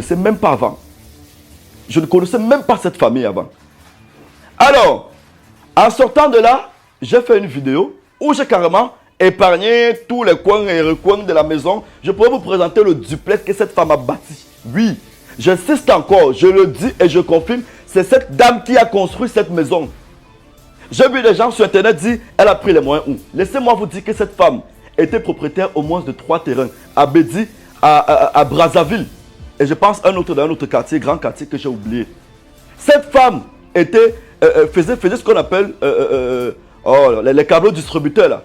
connaissais même pas avant. Je ne connaissais même pas cette famille avant. Alors, en sortant de là, j'ai fait une vidéo où j'ai carrément épargné tous les coins et recoins de la maison. Je pourrais vous présenter le duplex que cette femme a bâti. Oui, j'insiste encore, je le dis et je confirme, c'est cette dame qui a construit cette maison. J'ai vu des gens sur internet dire, elle a pris les moyens où? Laissez-moi vous dire que cette femme était propriétaire au moins de 3 terrains. À Bédi, à Brazzaville. Et je pense un autre dans un autre quartier, grand quartier que j'ai oublié. Cette femme faisait ce qu'on appelle les câbleaux distributeurs là.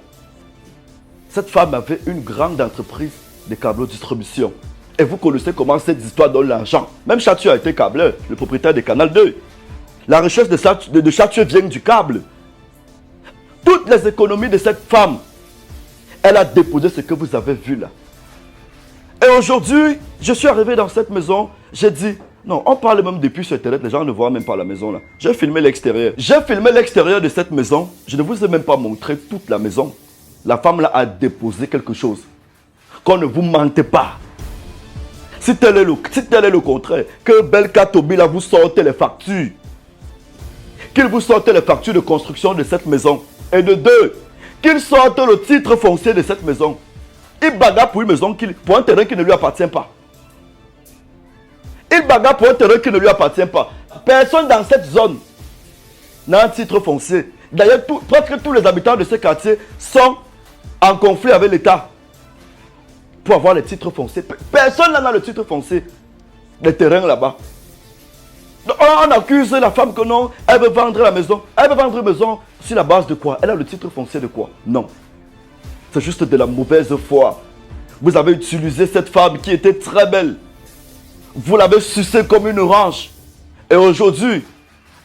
Cette femme avait une grande entreprise de câbleaux distribution. Et vous connaissez comment cette histoire donne l'argent. Même Chatueux a été câbleur, le propriétaire de Canal 2. La recherche de Chatueux vient du câble. Toutes les économies de cette femme, elle a déposé ce que vous avez vu là. Et aujourd'hui, je suis arrivé dans cette maison, j'ai dit, non, on parle même depuis sur internet, les gens ne voient même pas la maison là. J'ai filmé l'extérieur. J'ai filmé l'extérieur de cette maison, je ne vous ai même pas montré toute la maison. La femme là a déposé quelque chose. Qu'on ne vous mentez pas. Si tel est le contraire, que Belka Tobi là vous sortez les factures. Qu'il vous sorte les factures de construction de cette maison. Et de deux, qu'il sorte le titre foncier de cette maison. Il bagarre pour une maison, pour un terrain qui ne lui appartient pas. Il bagarre pour un terrain qui ne lui appartient pas. Personne dans cette zone n'a un titre foncier. D'ailleurs, presque tous les habitants de ce quartier sont en conflit avec l'État pour avoir les titres fonciers. Personne n'a le titre foncier des terrains là-bas. On accuse la femme que non, elle veut vendre la maison. Elle veut vendre une maison sur la base de quoi? Elle a le titre foncier de quoi? Non. C'est juste de la mauvaise foi. Vous avez utilisé cette femme qui était très belle. Vous l'avez sucée comme une orange. Et aujourd'hui,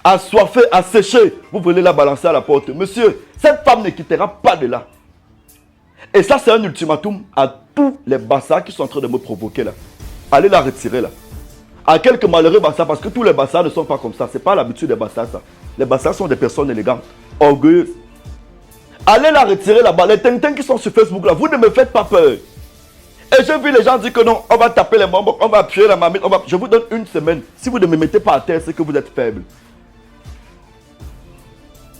assoiffée, asséchée, vous voulez la balancer à la porte. Monsieur, cette femme ne quittera pas de là. Et ça, c'est un ultimatum à tous les bassards qui sont en train de me provoquer là. Allez la retirer là. À quelques malheureux bassards, parce que tous les bassards ne sont pas comme ça. Ce n'est pas l'habitude des bassards ça. Les bassards sont des personnes élégantes, orgueilleuses. Allez la retirer là-bas. Les tintins qui sont sur Facebook là, vous ne me faites pas peur. Et j'ai vu les gens dire que non, on va taper les membres, on va appuyer la mamie. Je vous donne une semaine. Si vous ne me mettez pas à terre, c'est que vous êtes faible.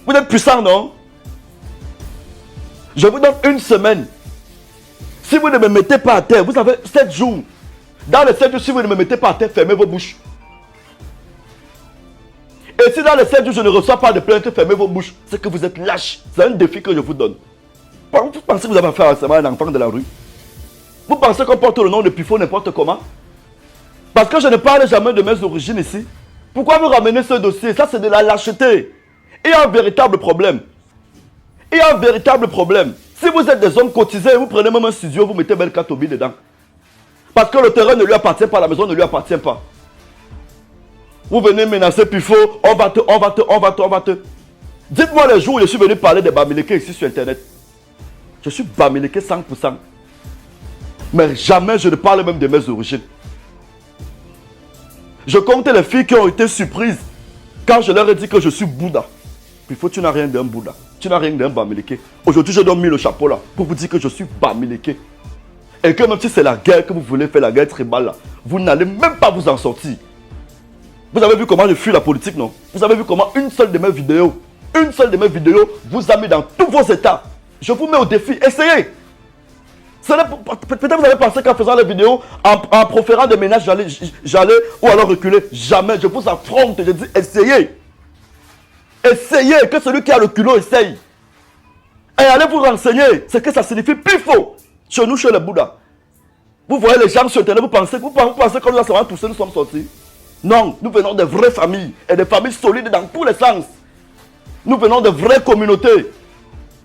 Vous êtes puissant, non? Je vous donne une semaine. Si vous ne me mettez pas à terre, vous avez 7 jours. Dans les 7 jours, si vous ne me mettez pas à terre, fermez vos bouches. Et si dans les 7 jours, je ne reçois pas de plainte, fermez vos bouches. C'est que vous êtes lâche. C'est un défi que je vous donne. Vous pensez que vous avez affaire à un enfant de la rue? Vous pensez qu'on porte le nom de Pifo n'importe comment? Parce que je ne parle jamais de mes origines ici. Pourquoi vous ramenez ce dossier? Ça, c'est de la lâcheté. Il y a un véritable problème. Il y a un véritable problème. Si vous êtes des hommes cotisés, vous prenez même un studio, vous mettez Belka Tobi dedans. Parce que le terrain ne lui appartient pas, la maison ne lui appartient pas. Vous venez menacer Pifo, on va te. Dites-moi les jours où je suis venu parler des Bamileke ici sur internet. Je suis Bamileke 100%. Mais jamais je ne parle même de mes origines. Je compte les filles qui ont été surprises quand je leur ai dit que je suis Bouddha. Pifo, tu n'as rien d'un Bouddha. Tu n'as rien d'un Bamileke. Aujourd'hui, je dois mis le chapeau là pour vous dire que je suis Bamileke. Et que même si c'est la guerre que vous voulez faire, la guerre tribale là, vous n'allez même pas vous en sortir. Vous avez vu comment je fuis la politique, non? Vous avez vu comment une seule de mes vidéos vous a mis dans tous vos états. Je vous mets au défi, essayez. Peut-être vous avez pensé qu'en faisant les vidéos, en proférant des menaces, j'allais ou alors reculer. Jamais, je vous affronte, je dis essayez. Essayez, que celui qui a le culot essaye. Et allez vous renseigner, ce que ça signifie Pifo. Chez nous, chez les Bouddhas. Vous voyez les gens sur Internet, vous pensez que nous, ça va tous nous sommes sortis. Non, nous venons de vraies familles. Et des familles solides dans tous les sens. Nous venons de vraies communautés.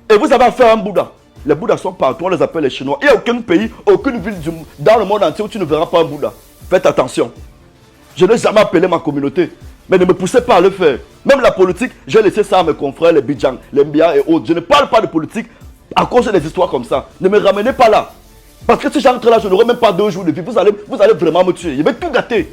Et vous avez affaire à un Bouddha. Les Bouddhas sont partout, on les appelle les Chinois. Il n'y a aucun pays, aucune ville dans le monde entier où tu ne verras pas un Bouddha. Faites attention. Je n'ai jamais appelé ma communauté. Mais ne me poussez pas à le faire. Même la politique, j'ai laissé ça à mes confrères, les Bidjang, les Mbia et autres. Je ne parle pas de politique à cause des histoires comme ça. Ne me ramenez pas là. Parce que si j'entre là, je n'aurai même pas 2 jours de vie. Vous allez vraiment me tuer. Je vais tout gâter.